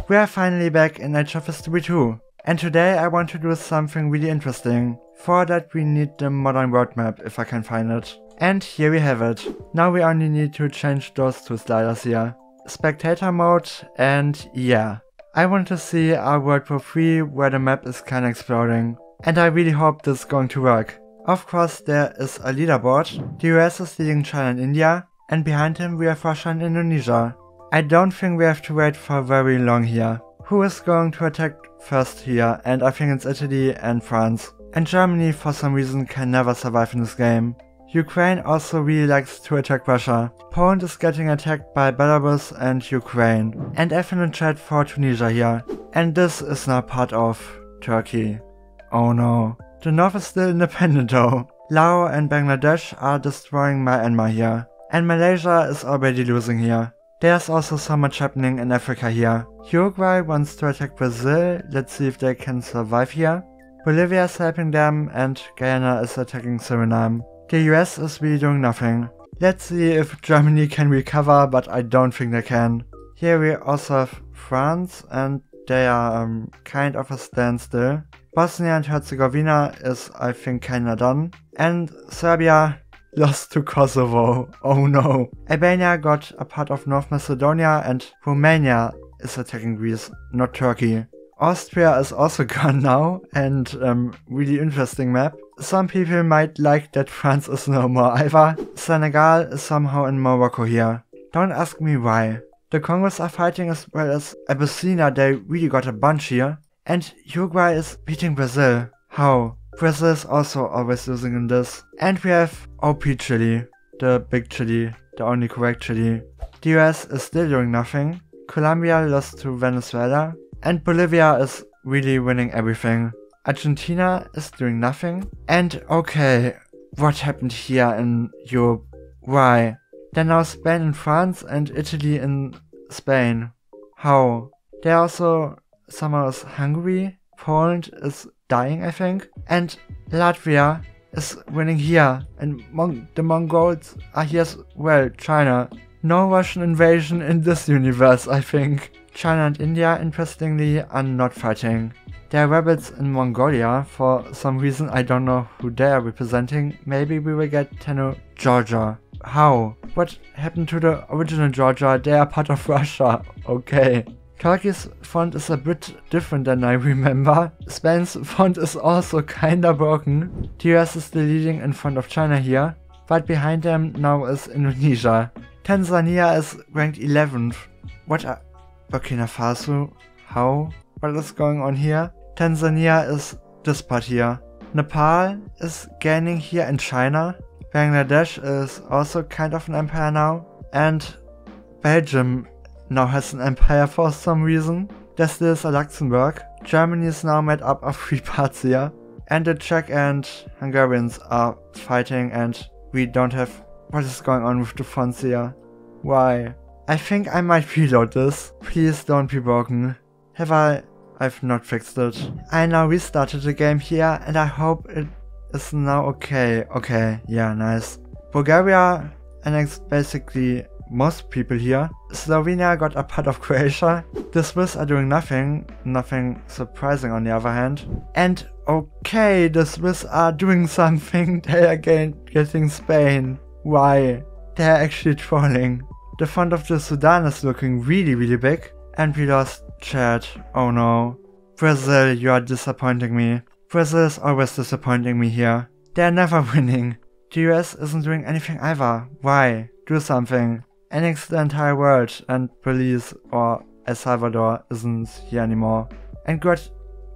We are finally back in Age of History 2, and today I want to do something really interesting. For that we need the modern world map, if I can find it. And here we have it. Now we only need to change those two sliders here. Spectator mode, and yeah. I want to see our World War 3 where the map is kinda exploding. And I really hope this is going to work. Of course there is a leaderboard. The US is leading China and India, and behind him we have Russia and Indonesia. I don't think we have to wait for very long here. Who is going to attack first here? And I think it's Italy and France. And Germany for some reason can never survive in this game. Ukraine also really likes to attack Russia. Poland is getting attacked by Belarus and Ukraine. And F in the chat for Tunisia here. And this is now part of Turkey. Oh no. The north is still independent though. Laos and Bangladesh are destroying Myanmar here. And Malaysia is already losing here. There's also so much happening in Africa here. Uruguay wants to attack Brazil. Let's see if they can survive here. Bolivia is helping them and Guyana is attacking Suriname. The US is really doing nothing. Let's see if Germany can recover, but I don't think they can. Here we also have France and they are kind of a standstill. Bosnia and Herzegovina is I think kinda done. And Serbia lost to Kosovo. Oh no. Albania got a part of North Macedonia and Romania is attacking Greece, not Turkey. Austria is also gone now, and really interesting map. Some people might like that France is no more either. Senegal is somehow in Morocco here. Don't ask me why. The Congos are fighting as well as Abyssinia, they really got a bunch here. And Uruguay is beating Brazil. How? Brazil is also always losing in this. And we have OP Chile, the big Chile, the only correct Chile. The US is still doing nothing. Colombia lost to Venezuela. And Bolivia is really winning everything. Argentina is doing nothing. And okay, what happened here in Europe? Why? Then now Spain and France and Italy in Spain. How? There also somehow is Hungary. Poland is dying I think. And Latvia is winning here. And the Mongols are here as well. China. No Russian invasion in this universe I think. China and India, interestingly, are not fighting. There are rebels in Mongolia, for some reason I don't know who they are representing. Maybe we will get Tenno Georgia. How? What happened to the original Georgia? They are part of Russia. Okay. Turkey's front is a bit different than I remember. Spain's front is also kinda broken. The US is still leading in front of China here, but behind them now is Indonesia. Tanzania is ranked 11th. What are Burkina Faso? How? What is going on here? Tanzania is this part here. Nepal is gaining here in China. Bangladesh is also kind of an empire now. And Belgium now has an empire for some reason. There still is a Luxembourg. Germany is now made up of 3 parts here. And the Czech and Hungarians are fighting and we don't have... What is going on with the fonts here? Why? I think I might reload this. Please don't be broken. I've not fixed it. I now restarted the game here and I hope it is now okay. Okay, yeah, nice. Bulgaria annexed basically most people here. Slovenia got a part of Croatia. The Swiss are doing nothing. Nothing surprising on the other hand. And okay, the Swiss are doing something. They are getting Spain. Why? They are actually trolling. The front of the Sudan is looking really big. And we lost Chad. Oh no. Brazil, you are disappointing me. Brazil is always disappointing me here. They are never winning. The US isn't doing anything either. Why? Do something. Annex the entire world and Belize or El Salvador isn't here anymore. And good,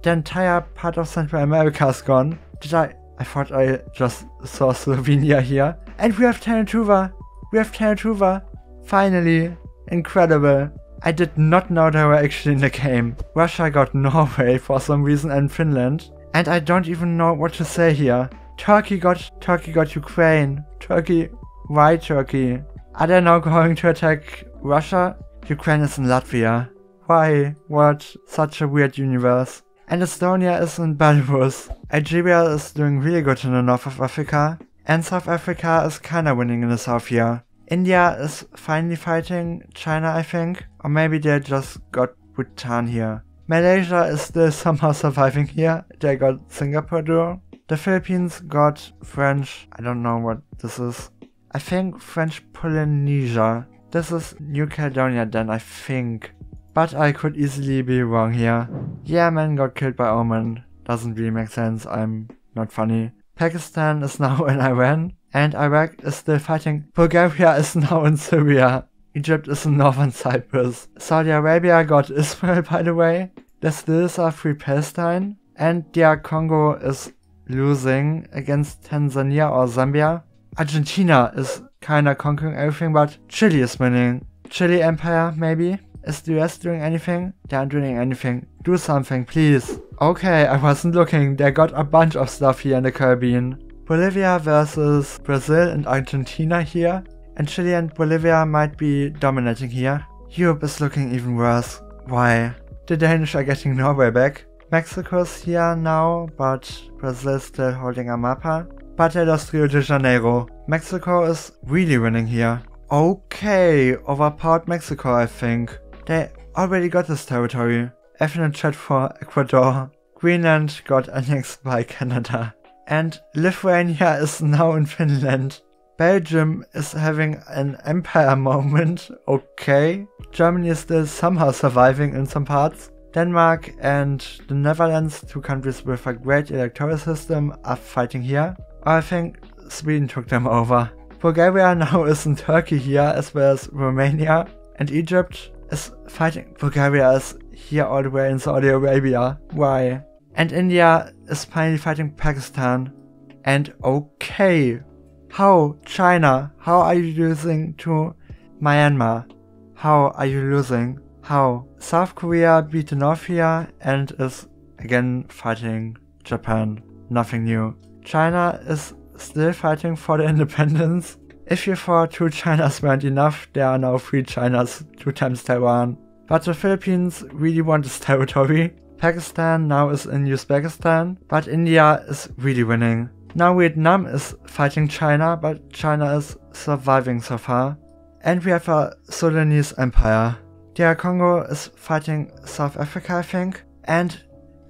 the entire part of Central America is gone. I thought I just saw Slovenia here. And we have Ternatuva. We have Ternatuva. Finally. Incredible. I did not know they were actually in the game. Russia got Norway for some reason and Finland. And I don't even know what to say here. Turkey got Ukraine. Turkey. Why Turkey? Are they now going to attack Russia? Ukraine is in Latvia. Why? What? Such a weird universe. And Estonia is in Belarus. Algeria is doing really good in the north of Africa. And South Africa is kinda winning in the south here. India is finally fighting China, I think. Or maybe they just got Bhutan here. Malaysia is still somehow surviving here. They got Singapore though. The Philippines got French, I don't know what this is. I think French Polynesia. This is New Caledonia then, I think. But I could easily be wrong here. Yemen got killed by Oman. Doesn't really make sense, I'm not funny. Pakistan is now in Iran. And Iraq is still fighting. Bulgaria is now in Syria. Egypt is in northern Cyprus. Saudi Arabia got Israel, by the way. They still are free Palestine. And DR Congo is losing against Tanzania or Zambia. Argentina is kinda conquering everything, but Chile is winning. Chile Empire, maybe? Is the US doing anything? They aren't doing anything. Do something, please. Okay, I wasn't looking. They got a bunch of stuff here in the Caribbean. Bolivia versus Brazil and Argentina here. And Chile and Bolivia might be dominating here. Europe is looking even worse. Why? The Danish are getting Norway back. Mexico's here now, but Brazil is still holding a mapa. But they lost Rio de Janeiro. Mexico is really winning here. Okay, overpowered Mexico, I think. They already got this territory. F in the chat for Ecuador. Greenland got annexed by Canada. And Lithuania is now in Finland. Belgium is having an empire moment, okay. Germany is still somehow surviving in some parts. Denmark and the Netherlands, two countries with a great electoral system, are fighting here. I think Sweden took them over. Bulgaria now is in Turkey here, as well as Romania. And Egypt is fighting. Bulgaria is here all the way in Saudi Arabia. Why? And India is finally fighting Pakistan. And okay. How? China? How are you losing to Myanmar? How are you losing? How? South Korea beat North here and is again fighting Japan. Nothing new. China is still fighting for the independence. If you thought 2 Chinas weren't enough, there are now 3 Chinas, 2 times Taiwan. But the Philippines really want this territory. Pakistan now is in Uzbekistan, but India is really winning. Now Vietnam is fighting China, but China is surviving so far. And we have a Sudanese empire. DR Congo is fighting South Africa, I think. And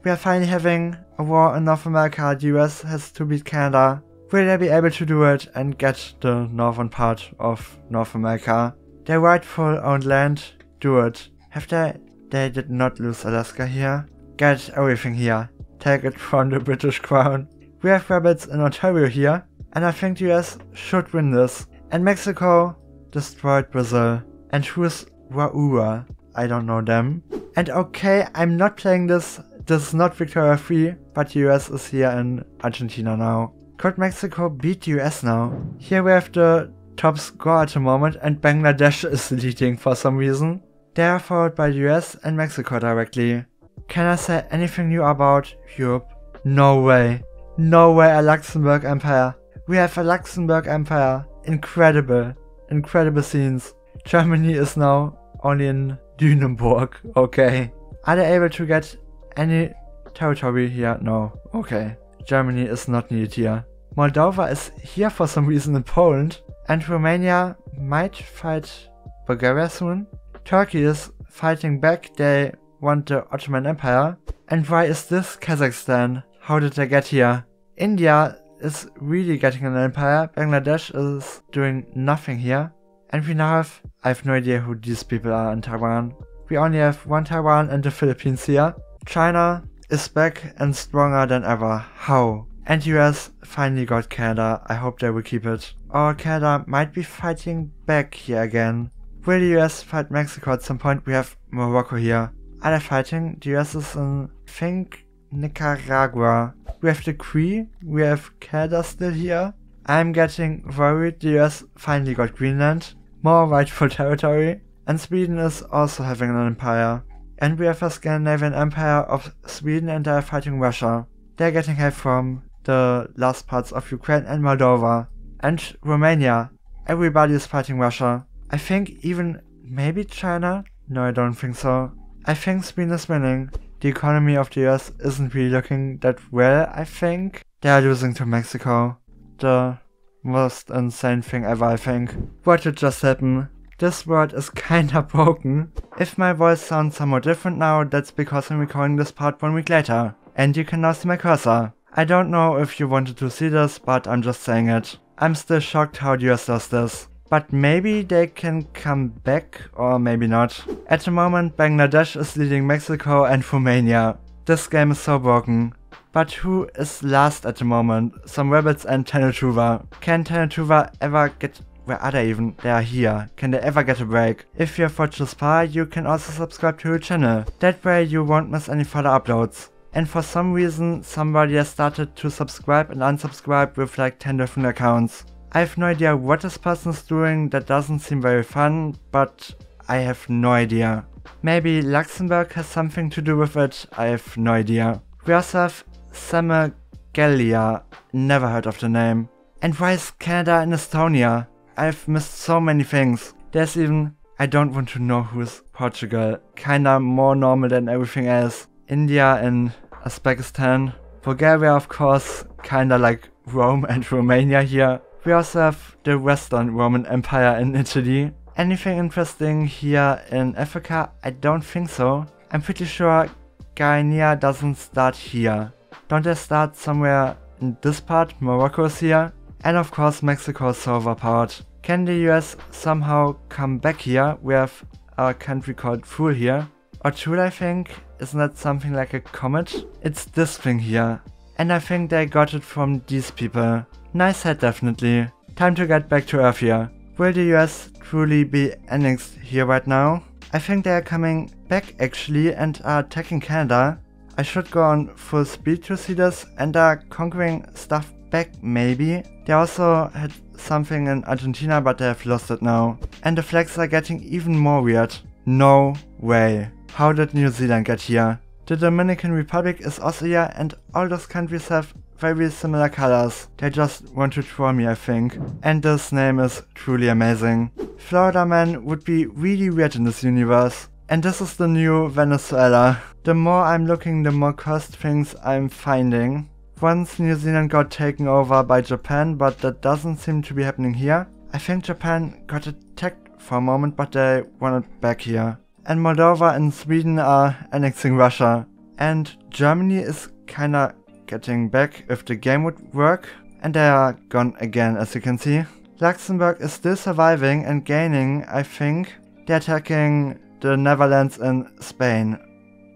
we are finally having a war in North America. The US has to beat Canada. Will they be able to do it and get the northern part of North America? Their rightful owned land, do it. Have they? They did not lose Alaska here. Get everything here. Take it from the British crown. We have rebels in Ontario here, and I think the US should win this. And Mexico destroyed Brazil. And who's Waua? I don't know them. And okay, I'm not playing this. This is not Victoria 3, but the US is here in Argentina now. Could Mexico beat the US now? Here we have the top score at the moment, and Bangladesh is leading for some reason. They are followed by the US and Mexico directly. Can I say anything new about Europe? No way. No way, a Luxembourg Empire. We have a Luxembourg Empire. Incredible. Incredible scenes. Germany is now only in Lüneburg. Okay. Are they able to get any territory here? No. Okay. Germany is not needed here. Moldova is here for some reason in Poland. And Romania might fight Bulgaria soon. Turkey is fighting back. They want the Ottoman Empire. And why is this Kazakhstan? How did they get here? India is really getting an empire. Bangladesh is doing nothing here. And we now I have no idea who these people are in Taiwan. We only have one Taiwan and the Philippines here. China is back and stronger than ever. How? And US finally got Canada. I hope they will keep it. Or Canada might be fighting back here again. Will the US fight Mexico at some point? We have Morocco here. Are they fighting? The US is in, I think, Nicaragua. We have the Cree. We have Canada still here. I'm getting worried. The US finally got Greenland. More rightful territory. And Sweden is also having an empire. And we have a Scandinavian empire of Sweden and they are fighting Russia. They're getting help from the last parts of Ukraine and Moldova. And Romania. Everybody is fighting Russia. I think even maybe China? No, I don't think so. I think Sweden is winning. The economy of the US isn't really looking that well, I think. They are losing to Mexico. The most insane thing ever, I think. What did just happen? This word is kinda broken. If my voice sounds somewhat different now, that's because I'm recording this part 1 week later. And you can now see my cursor. I don't know if you wanted to see this, but I'm just saying it. I'm still shocked how the US does this. But maybe they can come back, or maybe not. At the moment, Bangladesh is leading Mexico and Romania. This game is so broken. But who is last at the moment? Some rabbits and Tenetuva. Can Tenetuva ever get... Where are they even? They are here. Can they ever get a break? If you have watched this far, you can also subscribe to the channel. That way you won't miss any further uploads. And for some reason, somebody has started to subscribe and unsubscribe with like 10 different accounts. I have no idea what this person is doing, that doesn't seem very fun, but I have no idea. Maybe Luxembourg has something to do with it, I have no idea. We also have Semegalia, never heard of the name. And why is Canada and Estonia? I've missed so many things. There's even, I don't want to know who is Portugal, kinda more normal than everything else. India and Uzbekistan. Bulgaria of course, kinda like Rome and Romania here. We also have the Western Roman Empire in Italy. Anything interesting here in Africa? I don't think so. I'm pretty sure Guinea doesn't start here. Don't they start somewhere in this part? Morocco is here. And of course Mexico is so overpowered. Can the US somehow come back here? We have a country called Thule here. Or Thule I think. Isn't that something like a comet? It's this thing here. And I think they got it from these people. Nice head definitely. Time to get back to Earth here. Will the US truly be annexed here right now? I think they are coming back actually and are attacking Canada. I should go on full speed to see this and are conquering stuff back maybe. They also had something in Argentina but they have lost it now. And the flags are getting even more weird. No way. How did New Zealand get here? The Dominican Republic is also here and all those countries have very similar colors. They just want to troll me I think. And this name is truly amazing. Florida Man would be really weird in this universe. And this is the new Venezuela. The more I'm looking, the more cursed things I'm finding. Once New Zealand got taken over by Japan, but that doesn't seem to be happening here. I think Japan got attacked for a moment, but they want it back here. And Moldova and Sweden are annexing Russia. And Germany is kinda getting back if the game would work. And they are gone again as you can see. Luxembourg is still surviving and gaining, I think. They're attacking the Netherlands and Spain.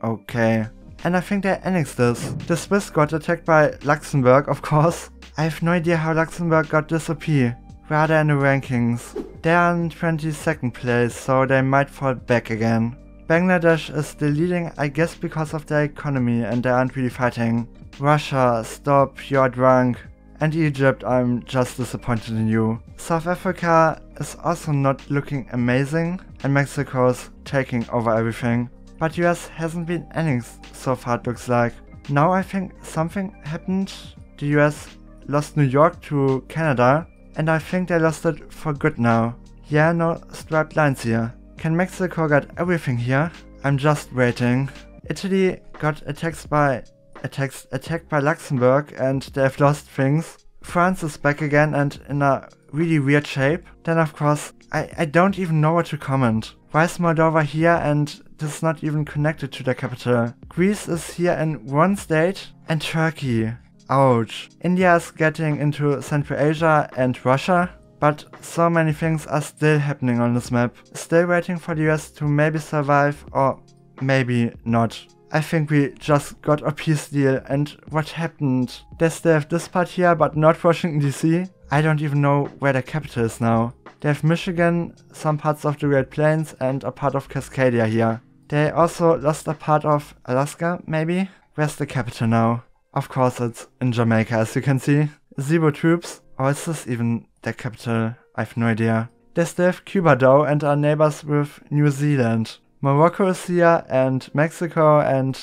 Okay. And I think they annexed this. The Swiss got attacked by Luxembourg, of course. I have no idea how Luxembourg got this OP. Where are they in the rankings? They are in 22nd place, so they might fall back again. Bangladesh is still leading, I guess because of their economy and they aren't really fighting. Russia, stop, you're drunk. And Egypt, I'm just disappointed in you. South Africa is also not looking amazing. And Mexico is taking over everything. But US hasn't been annexed so far it looks like. Now I think something happened. The US lost New York to Canada. And I think they lost it for good now. Yeah, no striped lines here. Can Mexico get everything here? I'm just waiting. Italy got attacked by Luxembourg and they have lost things. France is back again and in a really weird shape. Then of course, I don't even know what to comment. Why is Moldova here and this is not even connected to the capital? Greece is here in one state and Turkey. Ouch. India is getting into Central Asia and Russia. But so many things are still happening on this map. Still waiting for the US to maybe survive or maybe not. I think we just got a peace deal and what happened? They still have this part here but not Washington DC. I don't even know where the capital is now. They have Michigan, some parts of the Great Plains and a part of Cascadia here. They also lost a part of Alaska maybe? Where's the capital now? Of course it's in Jamaica as you can see. 0 troops. Or is this even the capital? I have no idea. They still have Cuba though and are neighbors with New Zealand. Morocco is here and Mexico and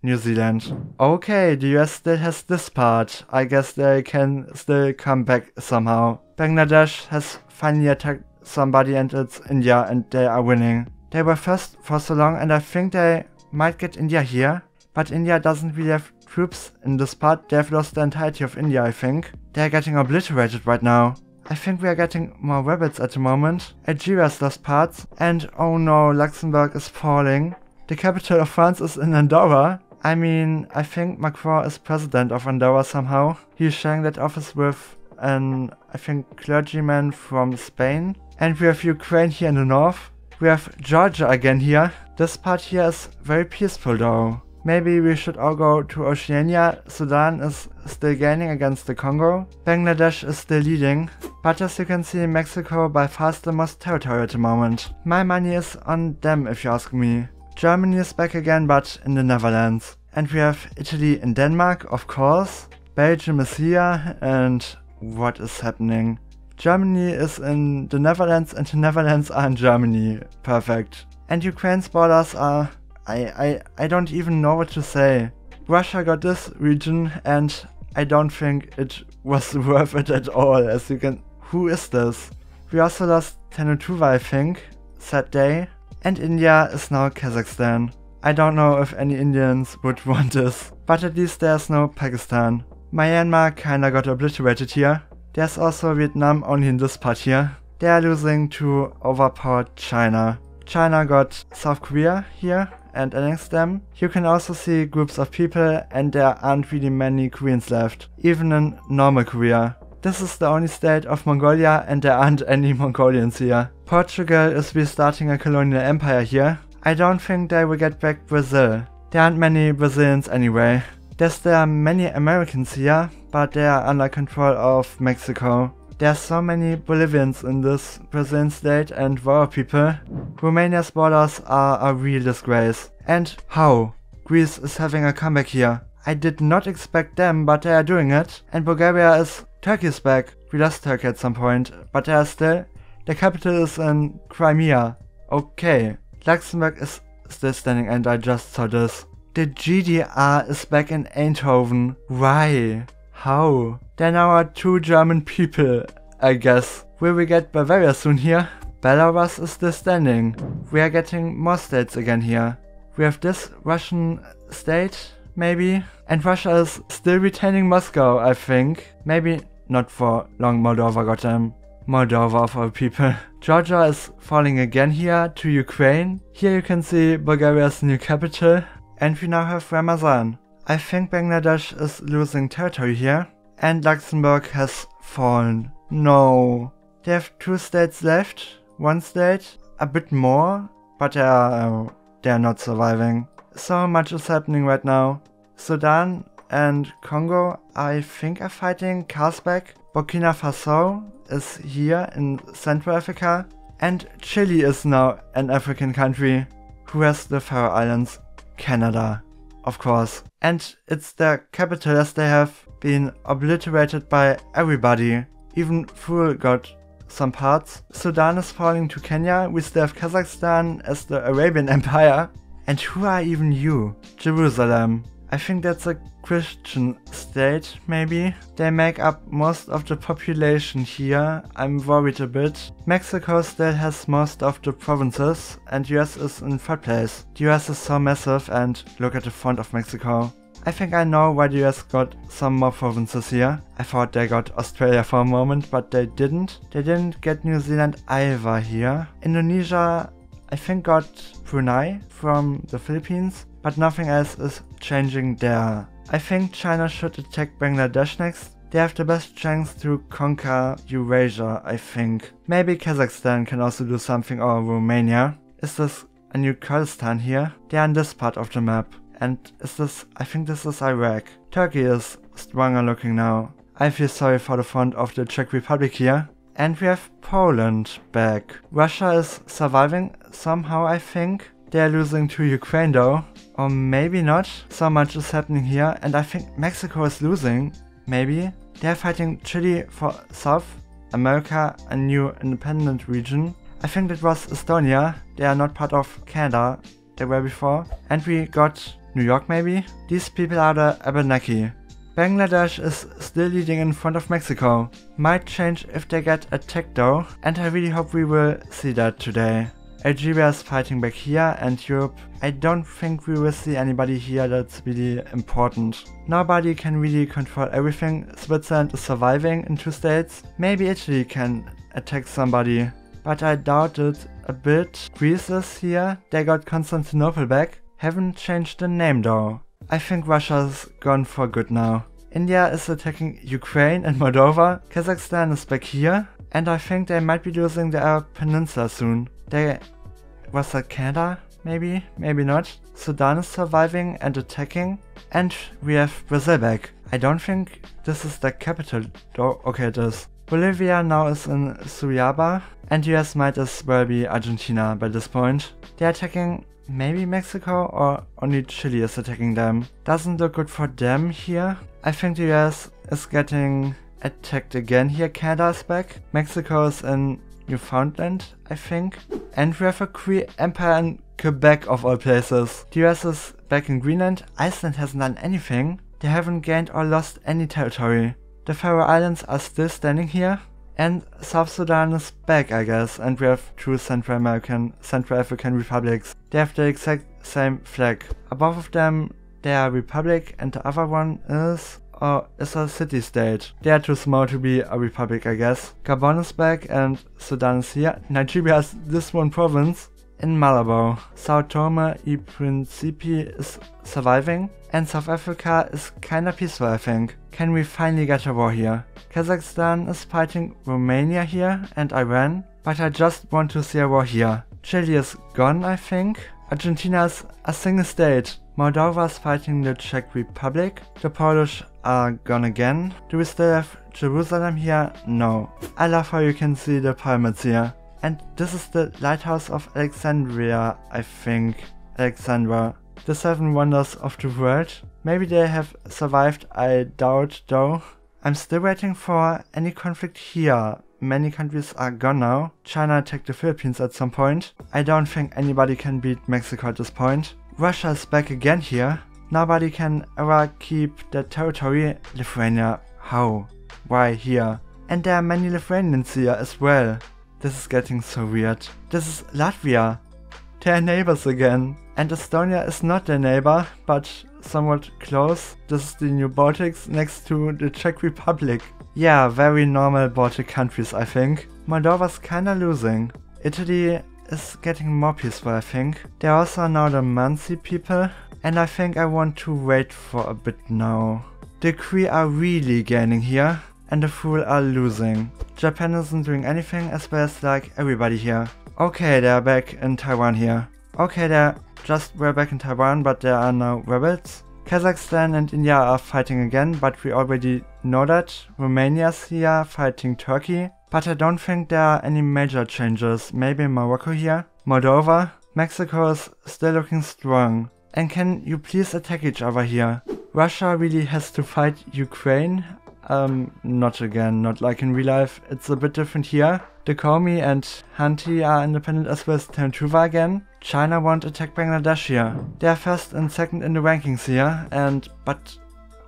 New Zealand. Okay, the US still has this part. I guess they can still come back somehow. Bangladesh has finally attacked somebody and it's India and they are winning. They were first for so long and I think they might get India here. But India doesn't really have troops in this part. They have lost the entirety of India I think. They are getting obliterated right now. I think we are getting more rabbits at the moment. Algeria's lost parts. And oh no, Luxembourg is falling. The capital of France is in Andorra. I mean, I think Macron is president of Andorra somehow. He's sharing that office with an, I think, clergyman from Spain. And we have Ukraine here in the north. We have Georgia again here. This part here is very peaceful though. Maybe we should all go to Oceania. Sudan is still gaining against the Congo. Bangladesh is still leading. But as you can see, Mexico by far the most territory at the moment. My money is on them if you ask me. Germany is back again, but in the Netherlands. And we have Italy and Denmark, of course. Belgium is here, and what is happening? Germany is in the Netherlands and the Netherlands are in Germany. Perfect. And Ukraine's borders are... I don't even know what to say. Russia got this region and I don't think it was worth it at all, as you can... Who is this? We also lost Tenutuva, I think. Sad day. And India is now Kazakhstan. I don't know if any Indians would want this, but at least there's no Pakistan. Myanmar kinda got obliterated here. There's also Vietnam only in this part here. They are losing to overpowered China. China got South Korea here and annexed them. You can also see groups of people and there aren't really many Koreans left, even in normal Korea. This is the only state of Mongolia and there aren't any Mongolians here. Portugal is restarting a colonial empire here. I don't think they will get back Brazil. There aren't many Brazilians anyway. There are many Americans here, but they are under control of Mexico. There are so many Bolivians in this Brazilian state and war people. Romania's borders are a real disgrace. And how? Greece is having a comeback here. I did not expect them, but they are doing it. And Bulgaria is... Turkey's back. We lost Turkey at some point, but they are still... The capital is in Crimea. Okay. Luxembourg is still standing and I just saw this. The GDR is back in Eindhoven. Why? How? There now are 2 German people, I guess. Will we get Bavaria soon here? Belarus is still standing. We are getting more states again here. We have this Russian state, maybe. And Russia is still retaining Moscow, I think. Maybe not for long. Moldova got them. Moldova of all people. Georgia is falling again here to Ukraine. Here you can see Bulgaria's new capital. And we now have Ramazan. I think Bangladesh is losing territory here. And Luxembourg has fallen. No. They have 2 states left. 1 state. A bit more. But they are not surviving. So much is happening right now. Sudan and Congo, I think, are fighting. Carlsbad. Burkina Faso is here in Central Africa. And Chile is now an African country. Who has the Faroe Islands? Canada, of course. And it's their capital, as they have been obliterated by everybody. Even Ful got some parts. Sudan is falling to Kenya. We still have Kazakhstan as the Arabian Empire. And who are even you? Jerusalem. I think that's a Christian state, maybe. They make up most of the population here. I'm worried a bit. Mexico still has most of the provinces and US is in 3rd place. The US is so massive and look at the front of Mexico. I think I know why the US got some more provinces here. I thought they got Australia for a moment, but they didn't. They didn't get New Zealand either here. Indonesia, I think, got Brunei from the Philippines. But nothing else is changing there. I think China should attack Bangladesh next. They have the best chance to conquer Eurasia, I think. Maybe Kazakhstan can also do something, or Romania. Is this a new Kurdistan here? They are in this part of the map. And is this... I think this is Iraq. Turkey is stronger looking now. I feel sorry for the front of the Czech Republic here. And we have Poland back. Russia is surviving somehow, I think. They are losing to Ukraine though. Or maybe not. So much is happening here. And I think Mexico is losing. Maybe. They are fighting Chile for South America, a new independent region. I think that was Estonia. They are not part of Canada. They were before. And we got New York maybe. These people are the Abenaki. Bangladesh is still leading in front of Mexico. Might change if they get attacked though. And I really hope we will see that today. Algeria is fighting back here, and Europe, I don't think we will see anybody here that's really important. Nobody can really control everything. Switzerland is surviving in 2 states. Maybe Italy can attack somebody, but I doubt it a bit. Greece is here, they got Constantinople back. Haven't changed the name though. I think Russia's gone for good now. India is attacking Ukraine and Moldova. Kazakhstan is back here, and I think they might be losing the Arab Peninsula soon. Was that Canada? Maybe, maybe not. Sudan is surviving and attacking, and we have Brazil back. I don't think this is the capital though. Okay, it is. Bolivia now is in Suiaba, and US might as well be Argentina by this point. They're attacking maybe Mexico, or only Chile is attacking them. Doesn't look good for them here. I think the US is getting attacked again here. Canada is back. Mexico is in Newfoundland, I think. And we have a Cree Empire in Quebec of all places. The US is back in Greenland. Iceland hasn't done anything. They haven't gained or lost any territory. The Faroe Islands are still standing here. And South Sudan is back, I guess. And we have 2 Central African republics. They have the exact same flag. Above of them, they are a republic, and the other one is a city-state. They are too small to be a republic, I guess. Gabon is back, and Sudan is here. Nigeria has this one province in Malabo. Sao Tome y Principe is surviving, and South Africa is kinda peaceful, I think. Can we finally get a war here? Kazakhstan is fighting Romania here and Iran, but I just want to see a war here. Chile is gone, I think. Argentina is a single state. Moldova is fighting the Czech Republic. The Polish are gone again. Do we still have Jerusalem here? No. I love how you can see the pyramids here. And this is the lighthouse of Alexandria, I think. Alexandra. The 7 wonders of the world. Maybe they have survived, I doubt though. I'm still waiting for any conflict here. Many countries are gone now. China attacked the Philippines at some point. I don't think anybody can beat Mexico at this point. Russia is back again here. Nobody can ever keep that territory. Lithuania. How? Why here? And there are many Lithuanians here as well. This is getting so weird. This is Latvia. They are neighbors again. And Estonia is not their neighbor, but somewhat close. This is the New Baltics next to the Czech Republic. Yeah, very normal Baltic countries, I think. Moldova's kinda losing. Italy is getting more peaceful, I think. They're also now the Mansi people, and I think I want to wait for a bit now. The Cree are really gaining here, and the Fool are losing. Japan isn't doing anything, as well as like everybody here. Okay, they're back in Taiwan here. Okay, we're back in Taiwan, but there are now rebels. Kazakhstan and India are fighting again, but we already know that. Romania's here fighting Turkey, but I don't think there are any major changes. Maybe Morocco here. Moldova. Mexico is still looking strong. And can you please attack each other here? Russia really has to fight Ukraine. Not again, not like in real life. It's a bit different here. The Komi and Hanti are independent as well as Tantuva again. China won't attack Bangladesh here. They are first and second in the rankings here, but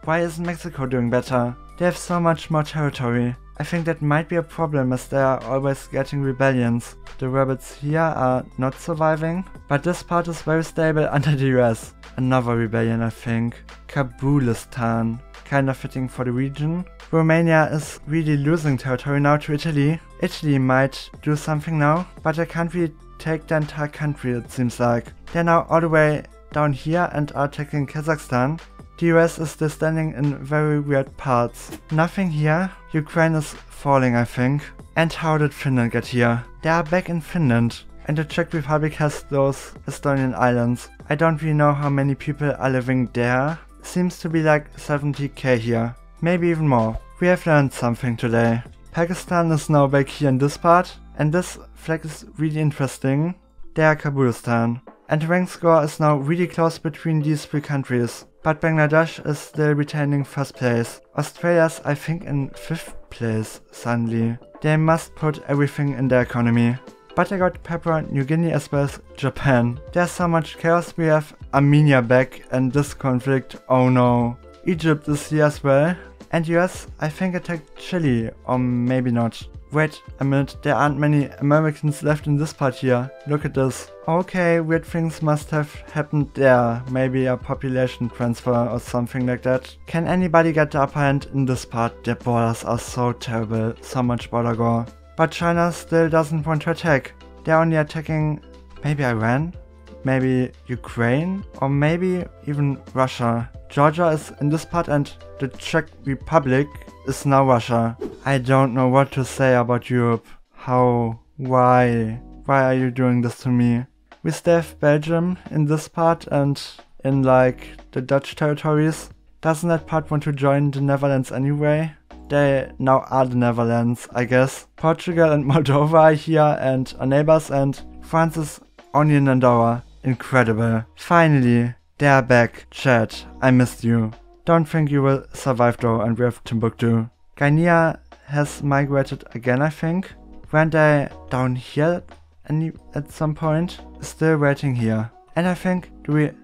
why isn't Mexico doing better? They have so much more territory. I think that might be a problem, as they are always getting rebellions. The rebels here are not surviving, but this part is very stable under the US. Another rebellion, I think. Kabulistan. Kinda fitting for the region. Romania is really losing territory now to Italy. Italy might do something now, but they can't really take the entire country, it seems like. They're now all the way down here and are attacking Kazakhstan. The US is still standing in very weird parts. Nothing here. Ukraine is falling, I think. And how did Finland get here? They are back in Finland. And the Czech Republic has those Estonian islands. I don't really know how many people are living there. Seems to be like 70k here. Maybe even more. We have learned something today. Pakistan is now back here in this part. And this flag is really interesting. They are Kabulistan. And the rank score is now really close between these 3 countries. But Bangladesh is still retaining first place. Australia's, I think, in 5th place suddenly. They must put everything in their economy. But I got Papua New Guinea as well as Japan. There's so much chaos. We have Armenia back and this conflict. Oh no. Egypt is here as well. And US, I think, attacked Chile, or maybe not. Wait a minute, there aren't many Americans left in this part here. Look at this. Okay, weird things must have happened there. Maybe a population transfer or something like that. Can anybody get the upper hand in this part? Their borders are so terrible. So much border gore. But China still doesn't want to attack. They're only attacking maybe Iran? Maybe Ukraine? Or maybe even Russia. Georgia is in this part and the Czech Republic is now Russia. I don't know what to say about Europe. How? Why? Why are you doing this to me? We still have Belgium in this part and in like the Dutch territories. Doesn't that part want to join the Netherlands anyway? They now are the Netherlands, I guess. Portugal and Moldova are here and are neighbors, and France is only in Andorra. Incredible. Finally, they are back. Chad, I missed you. Don't think you will survive though, and we have Timbuktu. Guinea has migrated again, I think. Weren't they down here at some point? Still waiting here. And I think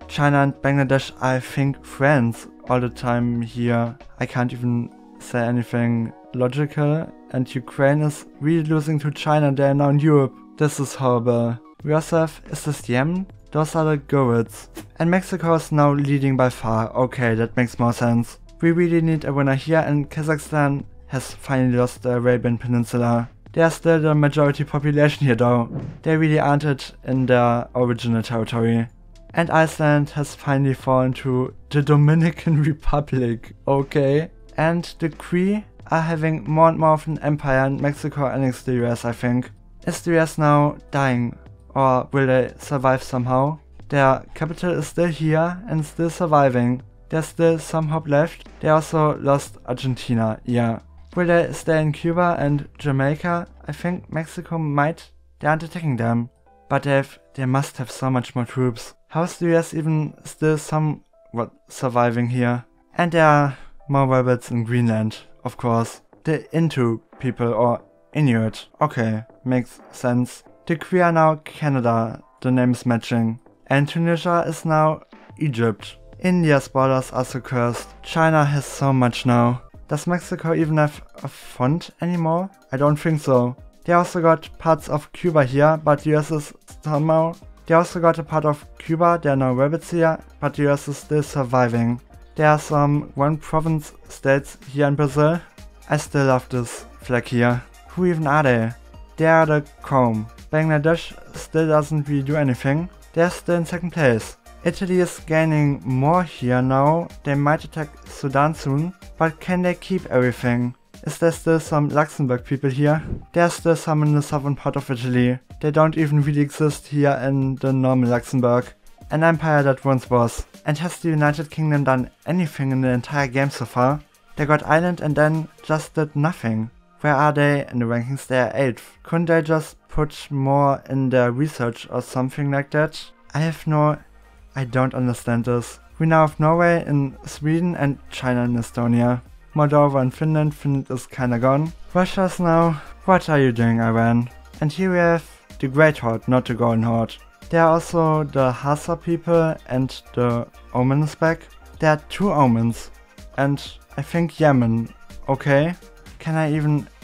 China and Bangladesh are, I think, friends all the time here. I can't even say anything logical. And Ukraine is really losing to China. They are now in Europe. This is horrible. We also have, is this Yemen? Those are the Goryds. And Mexico is now leading by far. Okay, that makes more sense. We really need a winner here, and Kazakhstan has finally lost the Arabian Peninsula. They are still the majority population here though. They really aren't it in their original territory. And Iceland has finally fallen to the Dominican Republic. Okay. And the Cree are having more and more of an empire, and Mexico annexed the US, I think. Is the US now dying? Or will they survive somehow? Their capital is still here and still surviving. There's still some hope left. They also lost Argentina, yeah. Will they stay in Cuba and Jamaica? I think Mexico might. They aren't attacking them. But they must have so much more troops. How is the US even still somewhat surviving here? And there are more rebels in Greenland, of course. The Intu people, or Inuit. Okay, makes sense. The Cree are now Canada, the name is matching. And Tunisia is now Egypt. India's borders are so cursed. China has so much now. Does Mexico even have a font anymore? I don't think so. They also got parts of Cuba here, but the US is somehow... They also got a part of Cuba, there are no rebels here, but the US is still surviving. There are some one province states here in Brazil. I still love this flag here. Who even are they? They are the Qom. Bangladesh still doesn't really do anything. They're still in second place. Italy is gaining more here now. They might attack Sudan soon. But can they keep everything? Is there still some Luxembourg people here? There's still some in the southern part of Italy. They don't even really exist here in the normal Luxembourg. An empire that once was. And has the United Kingdom done anything in the entire game so far? They got Ireland and then just did nothing. Where are they in the rankings? They are 8th. Couldn't they just put more in their research or something like that? I don't understand this. We now have Norway in Sweden and China in Estonia. Moldova and Finland. Finland is kinda gone. Russia's now. What are you doing, Iran? And here we have the Great Horde, not the Golden Horde. There are also the Hassa people and the Omen is back. There are 2 Omens. And I think Yemen. Okay.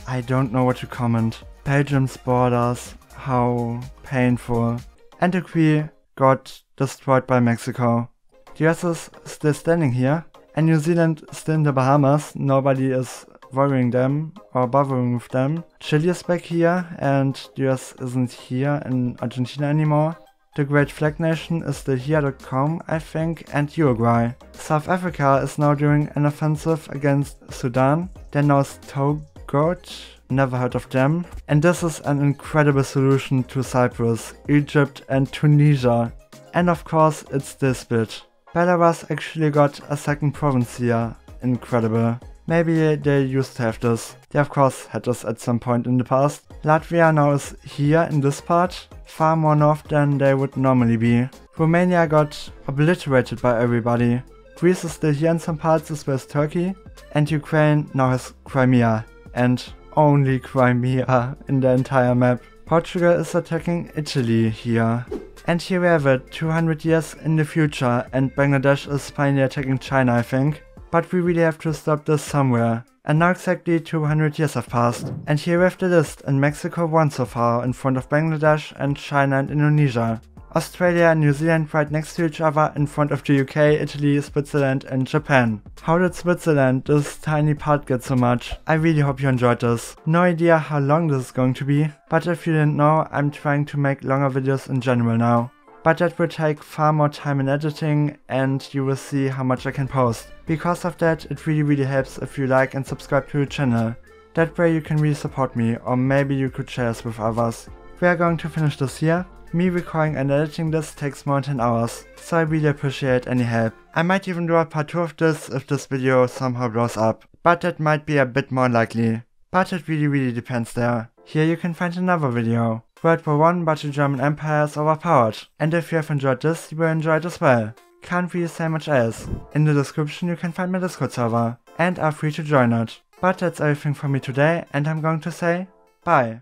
I don't know what to comment. Belgium's borders. How painful. And the Cree got destroyed by Mexico. The US is still standing here. And New Zealand still in the Bahamas. Nobody is worrying them or bothering with them. Chile is back here and the US isn't here in Argentina anymore. The Great Flag Nation is still here, the Qom, I think, and Uruguay. South Africa is now doing an offensive against Sudan. Then there's Togo, never heard of them. And this is an incredible solution to Cyprus, Egypt and Tunisia. And of course, it's still split. Belarus actually got a second province here. Incredible. Maybe they used to have this. They of course had this at some point in the past. Latvia now is here in this part, far more north than they would normally be. Romania got obliterated by everybody. Greece is still here in some parts as well as Turkey. And Ukraine now has Crimea. And only Crimea in the entire map. Portugal is attacking Italy here. And here we have it, 200 years in the future, and Bangladesh is finally attacking China, I think. but we really have to stop this somewhere. And now exactly 200 years have passed, and here we have the list, and Mexico won so far, in front of Bangladesh and China and Indonesia. Australia and New Zealand right next to each other, in front of the UK, Italy, Switzerland and Japan. How did Switzerland, this tiny part, get so much? I really hope you enjoyed this. No idea how long this is going to be, but if you didn't know, I'm trying to make longer videos in general now. But that will take far more time in editing, and you will see how much I can post. Because of that, it really helps if you like and subscribe to the channel. That way you can really support me, or maybe you could share this with others. We are going to finish this here. Me recording and editing this takes more than 10 hours, so I really appreciate any help. I might even do a part 2 of this if this video somehow blows up, but that might be a bit more likely. But it really depends there. Here you can find another video. World War I, but the German Empire is overpowered. And if you have enjoyed this, you will enjoy it as well. Can't really say much else. In the description you can find my Discord server, and are free to join it. But that's everything from me today, and I'm going to say bye.